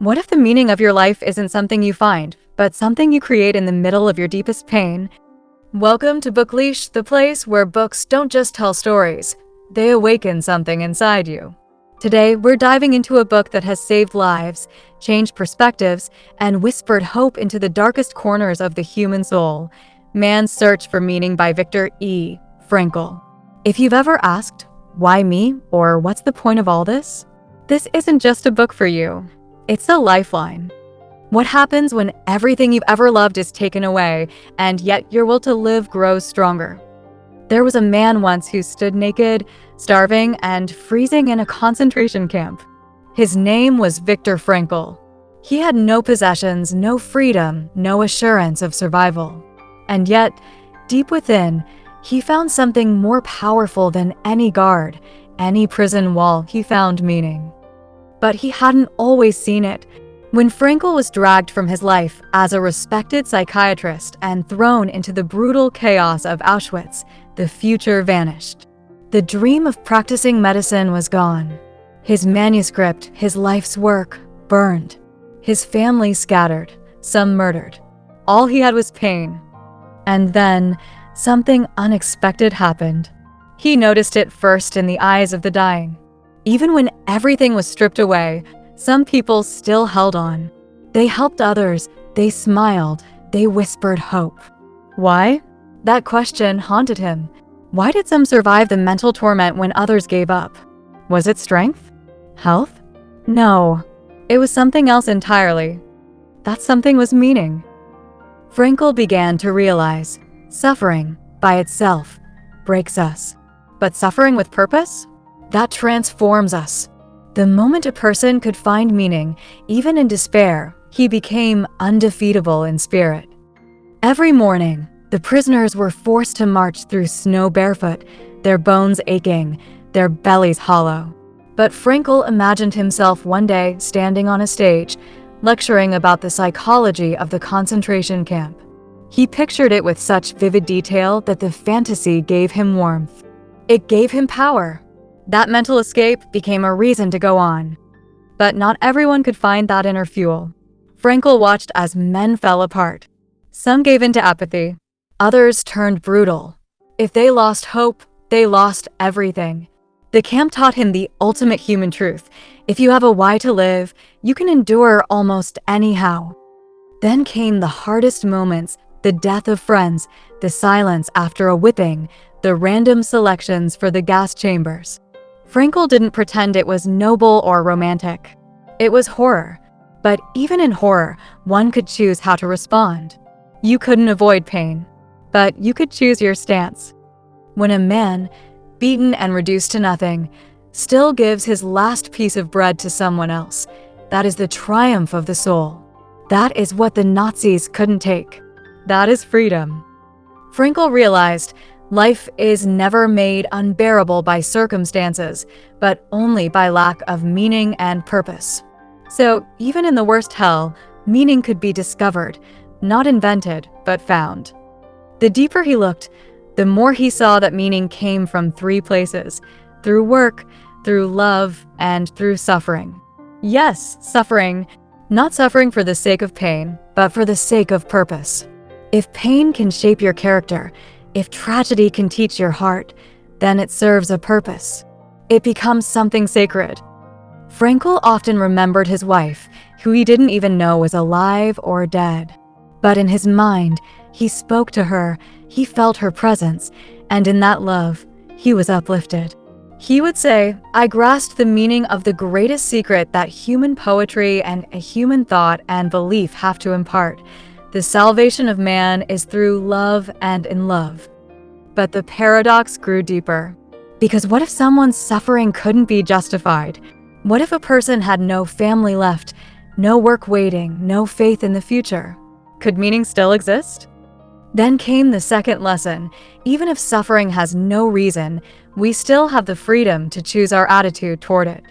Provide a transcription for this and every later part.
What if the meaning of your life isn't something you find, but something you create in the middle of your deepest pain? Welcome to BookLeesh, the place where books don't just tell stories, they awaken something inside you. Today, we're diving into a book that has saved lives, changed perspectives, and whispered hope into the darkest corners of the human soul. Man's Search for Meaning by Viktor E. Frankl. If you've ever asked, why me, or what's the point of all this? This isn't just a book for you. It's a lifeline. What happens when everything you've ever loved is taken away, and yet your will to live grows stronger? There was a man once who stood naked, starving, and freezing in a concentration camp. His name was Viktor Frankl. He had no possessions, no freedom, no assurance of survival. And yet, deep within, he found something more powerful than any guard, any prison wall. He found meaning. But he hadn't always seen it. When Frankl was dragged from his life as a respected psychiatrist and thrown into the brutal chaos of Auschwitz, the future vanished. The dream of practicing medicine was gone. His manuscript, his life's work, burned. His family scattered, some murdered. All he had was pain. And then, something unexpected happened. He noticed it first in the eyes of the dying. Even when everything was stripped away, some people still held on. They helped others, they smiled, they whispered hope. Why? That question haunted him. Why did some survive the mental torment when others gave up? Was it strength? Health? No, it was something else entirely. That something was meaning. Frankl began to realize suffering, by itself, breaks us. But suffering with purpose? That transforms us. The moment a person could find meaning, even in despair, he became undefeatable in spirit. Every morning, the prisoners were forced to march through snow barefoot, their bones aching, their bellies hollow. But Frankl imagined himself one day standing on a stage, lecturing about the psychology of the concentration camp. He pictured it with such vivid detail that the fantasy gave him warmth. It gave him power. That mental escape became a reason to go on. But not everyone could find that inner fuel. Frankl watched as men fell apart. Some gave in to apathy. Others turned brutal. If they lost hope, they lost everything. The camp taught him the ultimate human truth. If you have a why to live, you can endure almost anyhow. Then came the hardest moments, the death of friends, the silence after a whipping, the random selections for the gas chambers. Frankl didn't pretend it was noble or romantic. It was horror. But even in horror, one could choose how to respond. You couldn't avoid pain, but you could choose your stance. When a man, beaten and reduced to nothing, still gives his last piece of bread to someone else, that is the triumph of the soul. That is what the Nazis couldn't take. That is freedom. Frankl realized life is never made unbearable by circumstances, but only by lack of meaning and purpose. So, even in the worst hell, meaning could be discovered, not invented, but found. The deeper he looked, the more he saw that meaning came from three places: through work, through love, and through suffering. Yes, suffering, not suffering for the sake of pain, but for the sake of purpose. If pain can shape your character, if tragedy can teach your heart, then it serves a purpose. It becomes something sacred. Frankl often remembered his wife, who he didn't even know was alive or dead. But in his mind, he spoke to her, he felt her presence, and in that love, he was uplifted. He would say, "I grasped the meaning of the greatest secret that human poetry and a human thought and belief have to impart. The salvation of man is through love and in love." But the paradox grew deeper. Because what if someone's suffering couldn't be justified? What if a person had no family left, no work waiting, no faith in the future? Could meaning still exist? Then came the second lesson. Even if suffering has no reason, we still have the freedom to choose our attitude toward it.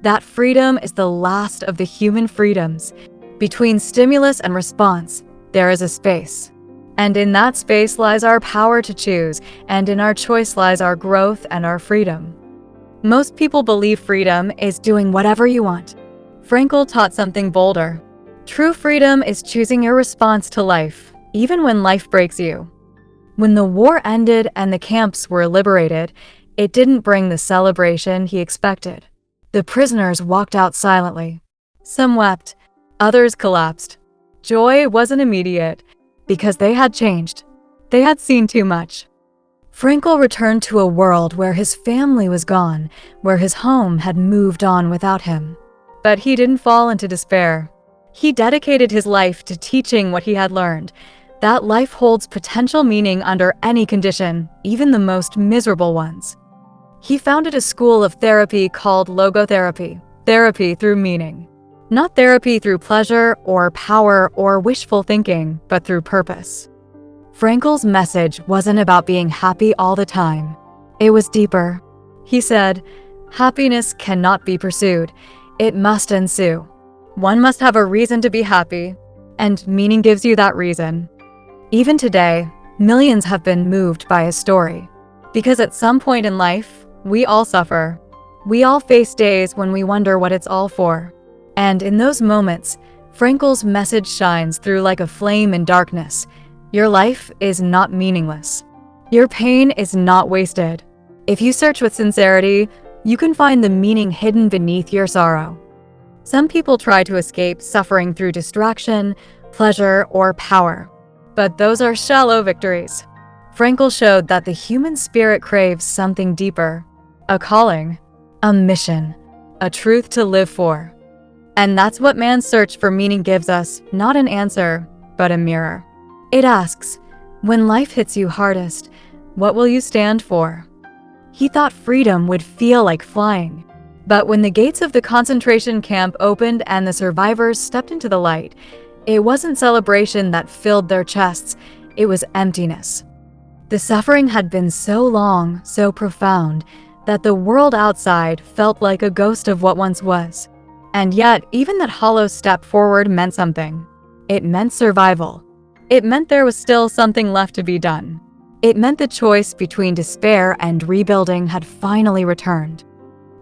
That freedom is the last of the human freedoms. Between stimulus and response, there is a space. And in that space lies our power to choose, and in our choice lies our growth and our freedom. Most people believe freedom is doing whatever you want. Frankl taught something bolder. True freedom is choosing your response to life, even when life breaks you. When the war ended and the camps were liberated, it didn't bring the celebration he expected. The prisoners walked out silently. Some wept, others collapsed. Joy wasn't immediate, because they had changed. They had seen too much. Frankl returned to a world where his family was gone, where his home had moved on without him. But he didn't fall into despair. He dedicated his life to teaching what he had learned, that life holds potential meaning under any condition, even the most miserable ones. He founded a school of therapy called logotherapy, therapy through meaning. Not therapy through pleasure or power or wishful thinking, but through purpose. Frankl's message wasn't about being happy all the time. It was deeper. He said, "Happiness cannot be pursued. It must ensue. One must have a reason to be happy, and meaning gives you that reason." Even today, millions have been moved by his story. Because at some point in life, we all suffer. We all face days when we wonder what it's all for. And in those moments, Frankl's message shines through like a flame in darkness. Your life is not meaningless. Your pain is not wasted. If you search with sincerity, you can find the meaning hidden beneath your sorrow. Some people try to escape suffering through distraction, pleasure, or power. But those are shallow victories. Frankl showed that the human spirit craves something deeper, a calling, a mission, a truth to live for. And that's what man's search for meaning gives us, not an answer, but a mirror. It asks, when life hits you hardest, what will you stand for? He thought freedom would feel like flying. But when the gates of the concentration camp opened and the survivors stepped into the light, it wasn't celebration that filled their chests, it was emptiness. The suffering had been so long, so profound, that the world outside felt like a ghost of what once was. And yet, even that hollow step forward meant something. It meant survival. It meant there was still something left to be done. It meant the choice between despair and rebuilding had finally returned.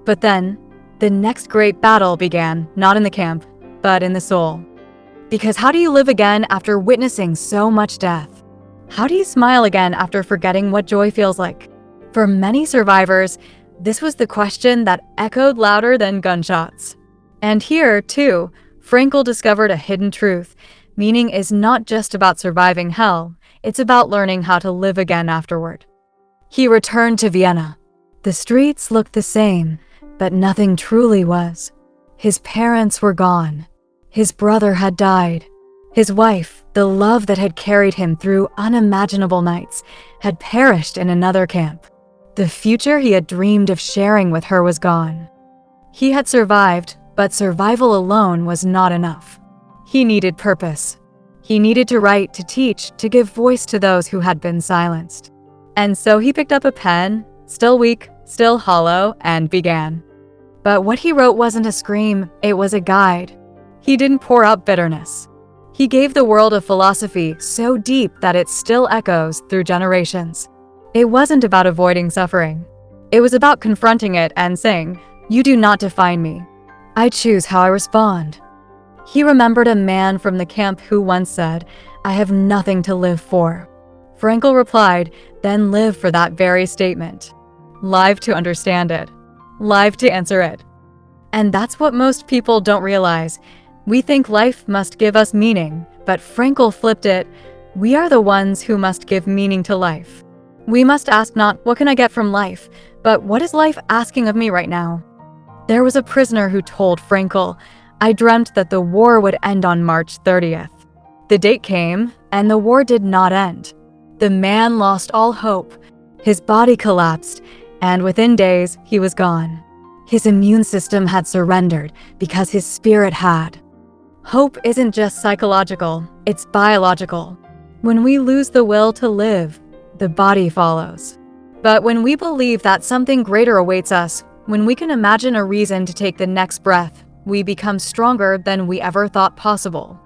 But then, the next great battle began, not in the camp, but in the soul. Because how do you live again after witnessing so much death? How do you smile again after forgetting what joy feels like? For many survivors, this was the question that echoed louder than gunshots. And here, too, Frankl discovered a hidden truth. Meaning is not just about surviving hell, it's about learning how to live again afterward. He returned to Vienna. The streets looked the same, but nothing truly was. His parents were gone. His brother had died. His wife, the love that had carried him through unimaginable nights, had perished in another camp. The future he had dreamed of sharing with her was gone. He had survived, but survival alone was not enough. He needed purpose. He needed to write, to teach, to give voice to those who had been silenced. And so he picked up a pen, still weak, still hollow, and began. But what he wrote wasn't a scream, it was a guide. He didn't pour out bitterness. He gave the world a philosophy so deep that it still echoes through generations. It wasn't about avoiding suffering. It was about confronting it and saying, "You do not define me. I choose how I respond." He remembered a man from the camp who once said, "I have nothing to live for." Frankl replied, "Then live for that very statement. Live to understand it. Live to answer it." And that's what most people don't realize. We think life must give us meaning, but Frankl flipped it. We are the ones who must give meaning to life. We must ask not, "What can I get from life?" but "What is life asking of me right now?" There was a prisoner who told Frankl, "I dreamt that the war would end on March 30th. The date came, and the war did not end. The man lost all hope. His body collapsed, and within days, he was gone. His immune system had surrendered because his spirit had." Hope isn't just psychological, it's biological. When we lose the will to live, the body follows. But when we believe that something greater awaits us, when we can imagine a reason to take the next breath, we become stronger than we ever thought possible.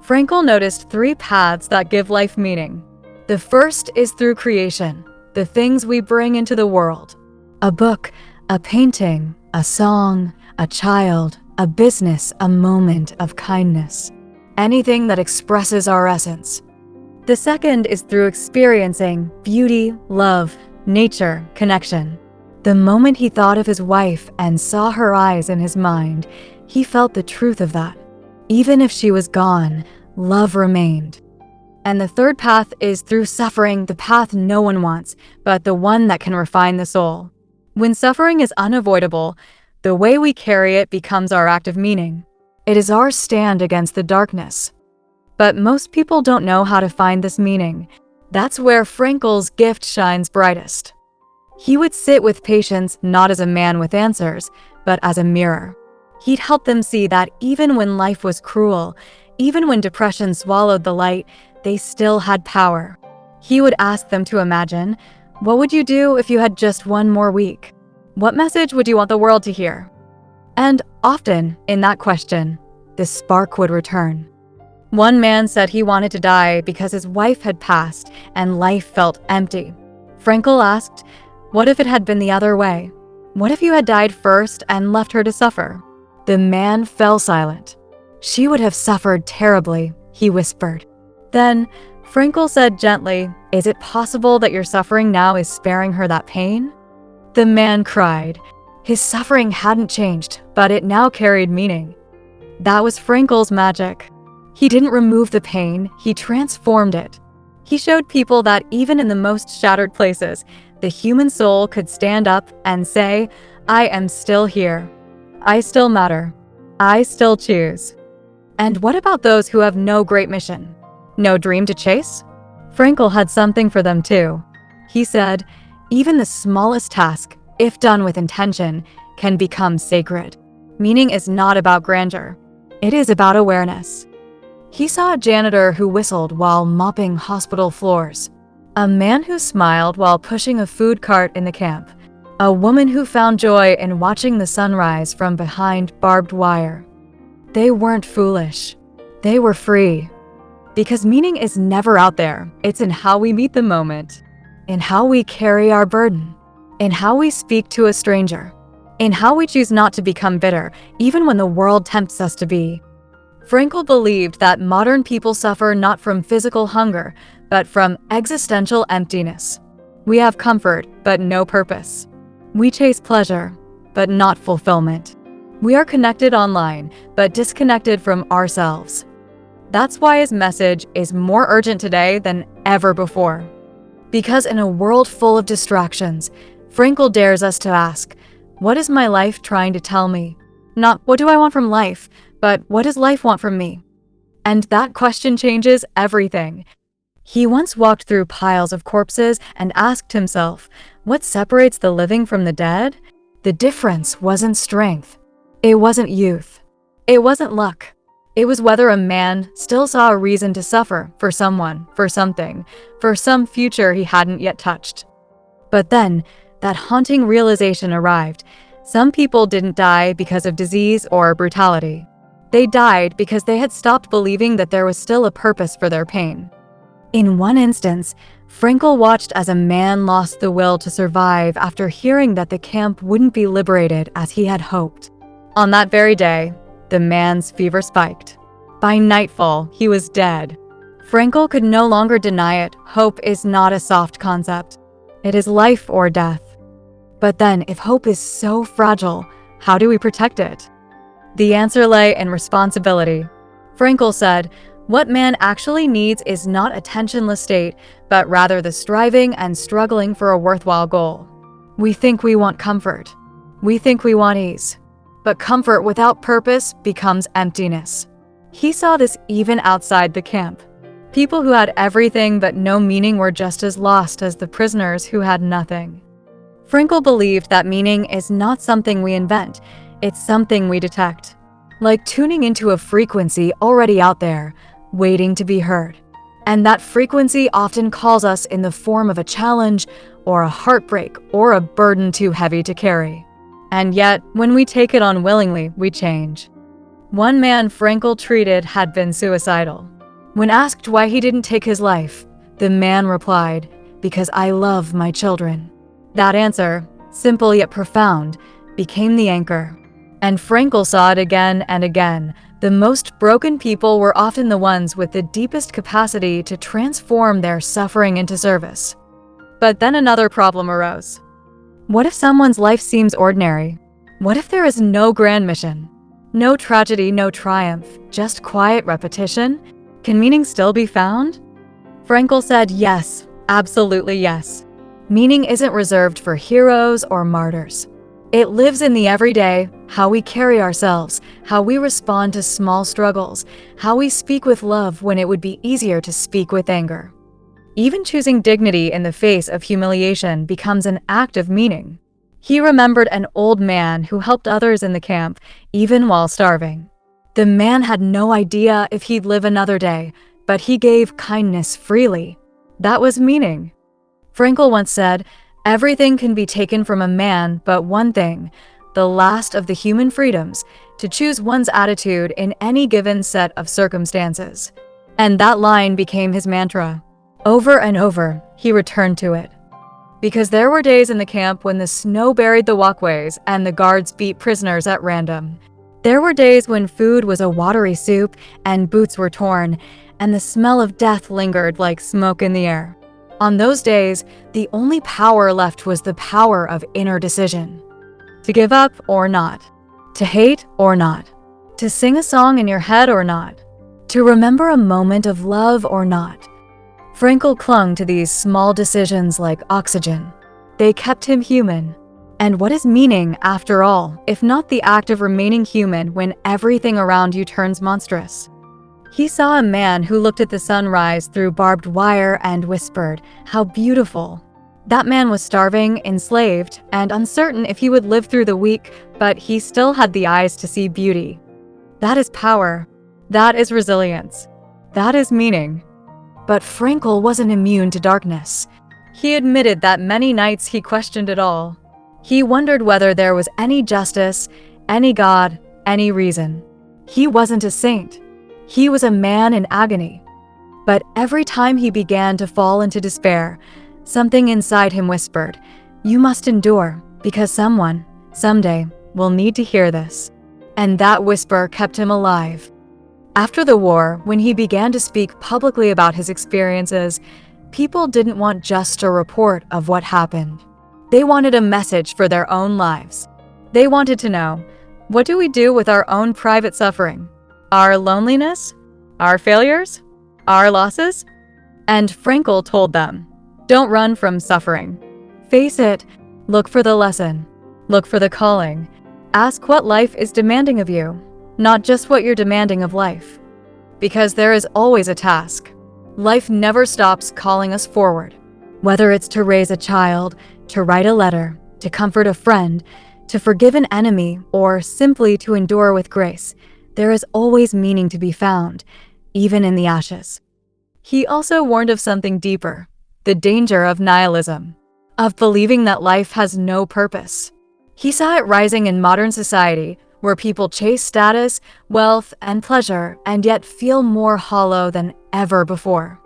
Frankl noticed 3 paths that give life meaning. The first is through creation, the things we bring into the world. A book, a painting, a song, a child, a business, a moment of kindness, anything that expresses our essence. The second is through experiencing beauty, love, nature, connection. The moment he thought of his wife and saw her eyes in his mind, he felt the truth of that. Even if she was gone, love remained. And the third path is through suffering, the path no one wants, but the one that can refine the soul. When suffering is unavoidable, the way we carry it becomes our act of meaning. It is our stand against the darkness. But most people don't know how to find this meaning. That's where Frankl's gift shines brightest. He would sit with patients not as a man with answers, but as a mirror. He'd help them see that even when life was cruel, even when depression swallowed the light, they still had power. He would ask them to imagine, what would you do if you had just one more week? What message would you want the world to hear? And often, in that question, the spark would return. One man said he wanted to die because his wife had passed and life felt empty. Frankl asked, what if it had been the other way? What if you had died first and left her to suffer? The man fell silent. She would have suffered terribly, he whispered. Then, Frankl said gently, is it possible that your suffering now is sparing her that pain? The man cried. His suffering hadn't changed, but it now carried meaning. That was Frankl's magic. He didn't remove the pain, he transformed it. He showed people that even in the most shattered places, the human soul could stand up and say, I am still here. I still matter. I still choose. And what about those who have no great mission? No dream to chase? Frankl had something for them too. He said, even the smallest task, if done with intention, can become sacred. Meaning is not about grandeur. It is about awareness. He saw a janitor who whistled while mopping hospital floors, a man who smiled while pushing a food cart in the camp, a woman who found joy in watching the sunrise from behind barbed wire. They weren't foolish. They were free. Because meaning is never out there. It's in how we meet the moment, in how we carry our burden, in how we speak to a stranger, in how we choose not to become bitter, even when the world tempts us to be. Frankl believed that modern people suffer not from physical hunger, but from existential emptiness. We have comfort, but no purpose. We chase pleasure, but not fulfillment. We are connected online, but disconnected from ourselves. That's why his message is more urgent today than ever before. Because in a world full of distractions, Frankl dares us to ask, what is my life trying to tell me? Not what do I want from life, but what does life want from me? And that question changes everything. He once walked through piles of corpses and asked himself, what separates the living from the dead? The difference wasn't strength. It wasn't youth. It wasn't luck. It was whether a man still saw a reason to suffer for someone, for something, for some future he hadn't yet touched. But then, that haunting realization arrived. Some people didn't die because of disease or brutality. They died because they had stopped believing that there was still a purpose for their pain. In one instance, Frankl watched as a man lost the will to survive after hearing that the camp wouldn't be liberated as he had hoped. On that very day, the man's fever spiked. By nightfall, he was dead. Frankl could no longer deny it. Hope is not a soft concept. It is life or death. But then, if hope is so fragile, how do we protect it? The answer lay in responsibility. Frankl said, what man actually needs is not a tensionless state, but rather the striving and struggling for a worthwhile goal. We think we want comfort. We think we want ease. But comfort without purpose becomes emptiness. He saw this even outside the camp. People who had everything but no meaning were just as lost as the prisoners who had nothing. Frankl believed that meaning is not something we invent, it's something we detect. Like tuning into a frequency already out there, waiting to be heard. And that frequency often calls us in the form of a challenge, or a heartbreak, or a burden too heavy to carry. And yet, when we take it on willingly, we change. One man Frankl treated had been suicidal. When asked why he didn't take his life, the man replied, because I love my children. That answer, simple yet profound, became the anchor. And Frankl saw it again and again. The most broken people were often the ones with the deepest capacity to transform their suffering into service. But then another problem arose. What if someone's life seems ordinary? What if there is no grand mission? No tragedy, no triumph, just quiet repetition? Can meaning still be found? Frankl said yes, absolutely yes. Meaning isn't reserved for heroes or martyrs. It lives in the everyday, how we carry ourselves, how we respond to small struggles, how we speak with love when it would be easier to speak with anger. Even choosing dignity in the face of humiliation becomes an act of meaning. He remembered an old man who helped others in the camp, even while starving. The man had no idea if he'd live another day, but he gave kindness freely. That was meaning. Frankl once said, "Everything can be taken from a man but one thing, the last of the human freedoms, to choose one's attitude in any given set of circumstances." And that line became his mantra. Over and over, he returned to it. Because there were days in the camp when the snow buried the walkways and the guards beat prisoners at random. There were days when food was a watery soup and boots were torn, and the smell of death lingered like smoke in the air. On those days, the only power left was the power of inner decision. To give up or not. To hate or not. To sing a song in your head or not. To remember a moment of love or not. Frankl clung to these small decisions like oxygen. They kept him human. And what is meaning, after all, if not the act of remaining human when everything around you turns monstrous? He saw a man who looked at the sunrise through barbed wire and whispered, "How beautiful." That man was starving, enslaved, and uncertain if he would live through the week, but he still had the eyes to see beauty. That is power. That is resilience. That is meaning. But Frankl wasn't immune to darkness. He admitted that many nights he questioned it all. He wondered whether there was any justice, any God, any reason. He wasn't a saint. He was a man in agony. But every time he began to fall into despair, something inside him whispered, "You must endure, because someone, someday, will need to hear this." And that whisper kept him alive. After the war, when he began to speak publicly about his experiences, people didn't want just a report of what happened. They wanted a message for their own lives. They wanted to know, what do we do with our own private suffering? Our loneliness? Our failures? Our losses? And Frankl told them, don't run from suffering. Face it. Look for the lesson. Look for the calling. Ask what life is demanding of you, not just what you're demanding of life. Because there is always a task. Life never stops calling us forward. Whether it's to raise a child, to write a letter, to comfort a friend, to forgive an enemy, or simply to endure with grace, there is always meaning to be found, even in the ashes. He also warned of something deeper, the danger of nihilism, of believing that life has no purpose. He saw it rising in modern society, where people chase status, wealth, and pleasure, and yet feel more hollow than ever before.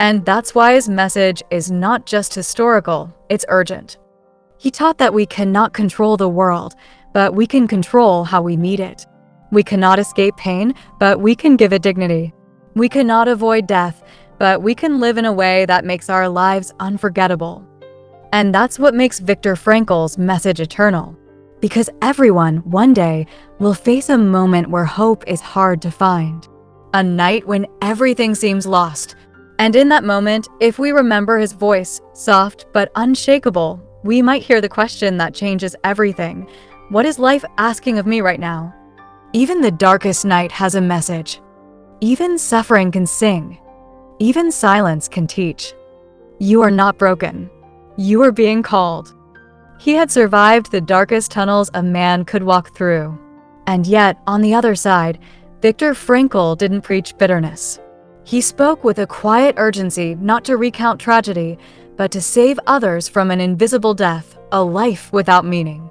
And that's why his message is not just historical, it's urgent. He taught that we cannot control the world, but we can control how we meet it. We cannot escape pain, but we can give it dignity. We cannot avoid death, but we can live in a way that makes our lives unforgettable. And that's what makes Viktor Frankl's message eternal. Because everyone, one day, will face a moment where hope is hard to find. A night when everything seems lost. And in that moment, if we remember his voice, soft but unshakable, we might hear the question that changes everything. What is life asking of me right now? Even the darkest night has a message. Even suffering can sing. Even silence can teach. You are not broken. You are being called. He had survived the darkest tunnels a man could walk through. And yet, on the other side, Viktor Frankl didn't preach bitterness. He spoke with a quiet urgency not to recount tragedy, but to save others from an invisible death, a life without meaning.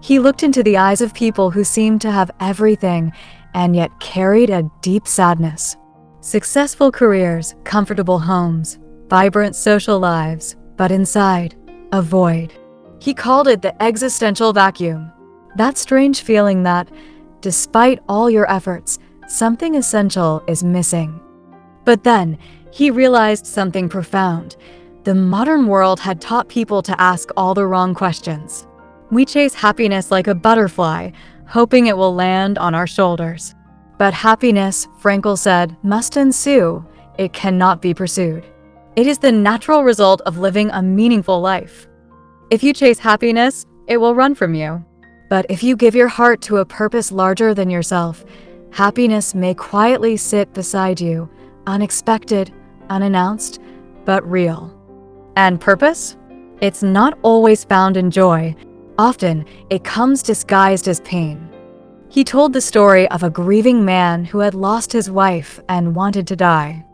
He looked into the eyes of people who seemed to have everything and yet carried a deep sadness. Successful careers, comfortable homes, vibrant social lives, but inside, a void. He called it the existential vacuum. That strange feeling that, despite all your efforts, something essential is missing. But then, he realized something profound. The modern world had taught people to ask all the wrong questions. We chase happiness like a butterfly, hoping it will land on our shoulders. But happiness, Frankl said, must ensue. It cannot be pursued. It is the natural result of living a meaningful life. If you chase happiness, it will run from you. But if you give your heart to a purpose larger than yourself, happiness may quietly sit beside you, unexpected, unannounced, but real. And purpose? It's not always found in joy. Often, it comes disguised as pain. He told the story of a grieving man who had lost his wife and wanted to die.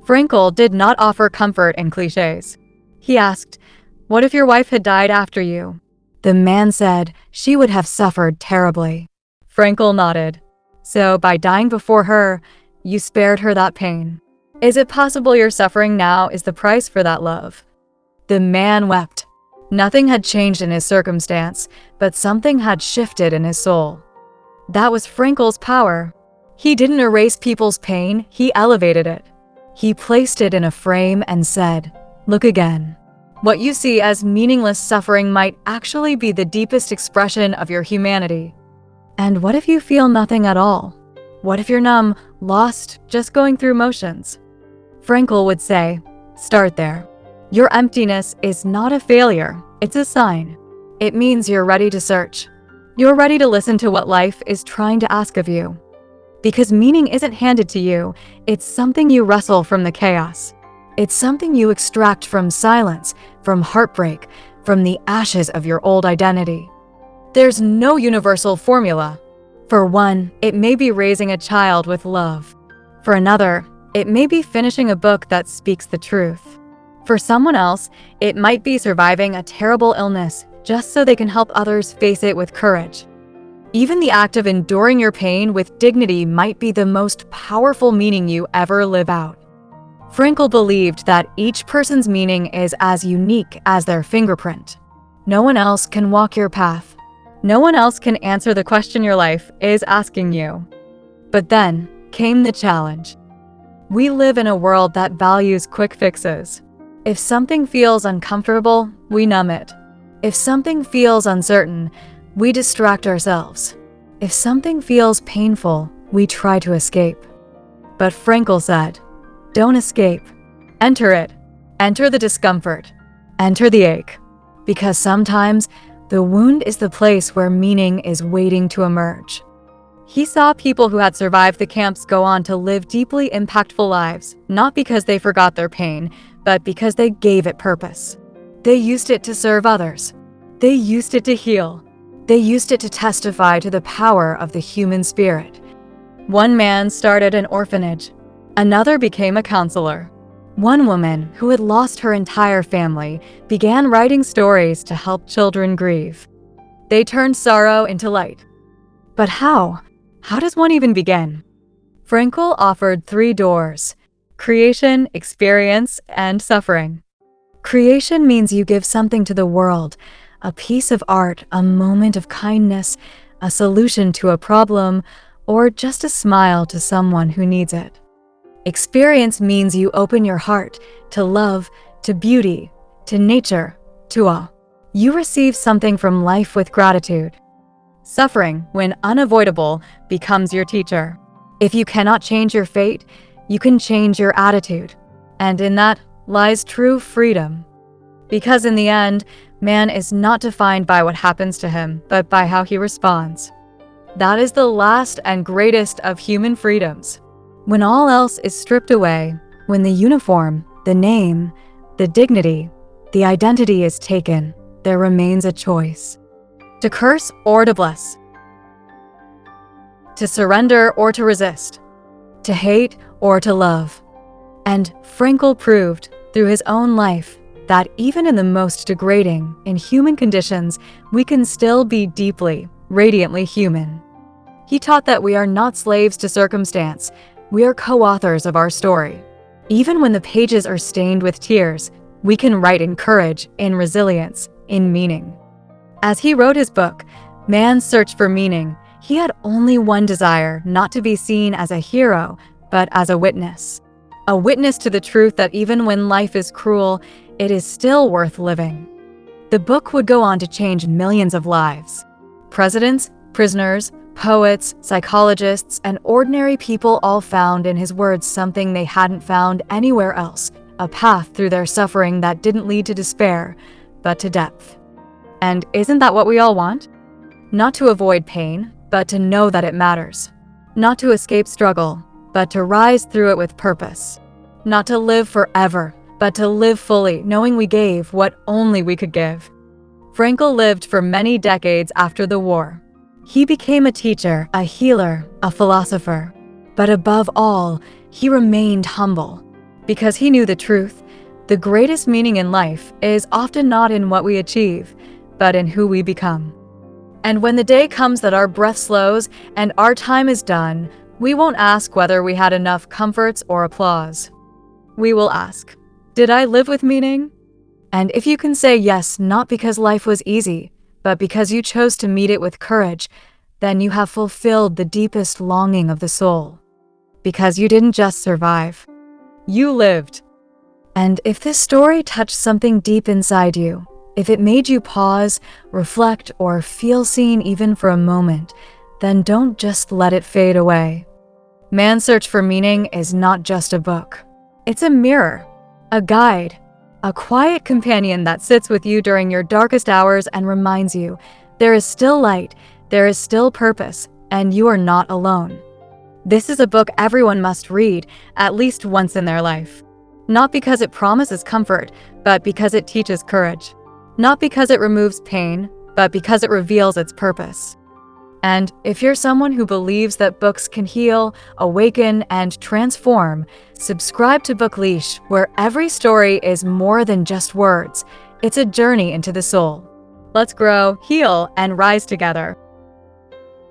Frankl did not offer comfort in cliches. He asked, "What if your wife had died after you?" The man said she would have suffered terribly. Frankl nodded. "So by dying before her, you spared her that pain. Is it possible your suffering now is the price for that love?" The man wept. Nothing had changed in his circumstance, but something had shifted in his soul. That was Frankl's power. He didn't erase people's pain, he elevated it. He placed it in a frame and said, "Look again. What you see as meaningless suffering might actually be the deepest expression of your humanity." And what if you feel nothing at all? What if you're numb, lost, just going through motions? Frankl would say, start there. Your emptiness is not a failure, it's a sign. It means you're ready to search. You're ready to listen to what life is trying to ask of you. Because meaning isn't handed to you, it's something you wrestle from the chaos. It's something you extract from silence, from heartbreak, from the ashes of your old identity. There's no universal formula. For one, it may be raising a child with love. For another, it may be finishing a book that speaks the truth. For someone else, it might be surviving a terrible illness just so they can help others face it with courage. Even the act of enduring your pain with dignity might be the most powerful meaning you ever live out. Frankl believed that each person's meaning is as unique as their fingerprint. No one else can walk your path. No one else can answer the question your life is asking you. But then came the challenge. We live in a world that values quick fixes. If something feels uncomfortable, we numb it. If something feels uncertain, we distract ourselves. If something feels painful, we try to escape. But Frankl said, don't escape. Enter it. Enter the discomfort. Enter the ache. Because sometimes, the wound is the place where meaning is waiting to emerge. He saw people who had survived the camps go on to live deeply impactful lives, not because they forgot their pain, but because they gave it purpose. They used it to serve others. They used it to heal. They used it to testify to the power of the human spirit. One man started an orphanage. Another became a counselor. One woman, who had lost her entire family, began writing stories to help children grieve. They turned sorrow into light. But how? How does one even begin? Frankl offered 3 doors: creation, experience, and suffering. Creation means you give something to the world, a piece of art, a moment of kindness, a solution to a problem, or just a smile to someone who needs it. Experience means you open your heart to love, to beauty, to nature, to awe. You receive something from life with gratitude. Suffering, when unavoidable, becomes your teacher. If you cannot change your fate, you can change your attitude. And in that lies true freedom. Because in the end, man is not defined by what happens to him, but by how he responds. That is the last and greatest of human freedoms. When all else is stripped away, when the uniform, the name, the dignity, the identity is taken, there remains a choice. To curse or to bless. To surrender or to resist. To hate or to love. And Frankl proved, through his own life, that even in the most degrading, inhuman conditions, we can still be deeply, radiantly human. He taught that we are not slaves to circumstance. We are co-authors of our story. Even when the pages are stained with tears, we can write in courage, in resilience, in meaning. As he wrote his book, Man's search for meaning. He had only one desire, not to be seen as a hero, but as a witness. A witness to the truth that even when life is cruel, it is still worth living. The book would go on to change millions of lives. Presidents, prisoners, poets, psychologists, and ordinary people all found in his words something they hadn't found anywhere else, a path through their suffering that didn't lead to despair, but to depth. And isn't that what we all want? Not to avoid pain, but to know that it matters. Not to escape struggle, but to rise through it with purpose. Not to live forever, but to live fully, knowing we gave what only we could give. Frankl lived for many decades after the war. He became a teacher, a healer, a philosopher. But above all, he remained humble. Because he knew the truth, the greatest meaning in life is often not in what we achieve, but in who we become. And when the day comes that our breath slows and our time is done, we won't ask whether we had enough comforts or applause. We will ask, did I live with meaning? And if you can say yes, not because life was easy, but because you chose to meet it with courage, then you have fulfilled the deepest longing of the soul. Because you didn't just survive, you lived. And if this story touched something deep inside you, if it made you pause, reflect, or feel seen even for a moment, then don't just let it fade away. Man's Search for Meaning is not just a book. It's a mirror, a guide, a quiet companion that sits with you during your darkest hours and reminds you there is still light, there is still purpose, and you are not alone. This is a book everyone must read at least once in their life. Not because it promises comfort, but because it teaches courage. Not because it removes pain, but because it reveals its purpose. And if you're someone who believes that books can heal, awaken, and transform, subscribe to BookLeesh, where every story is more than just words. It's a journey into the soul. Let's grow, heal, and rise together.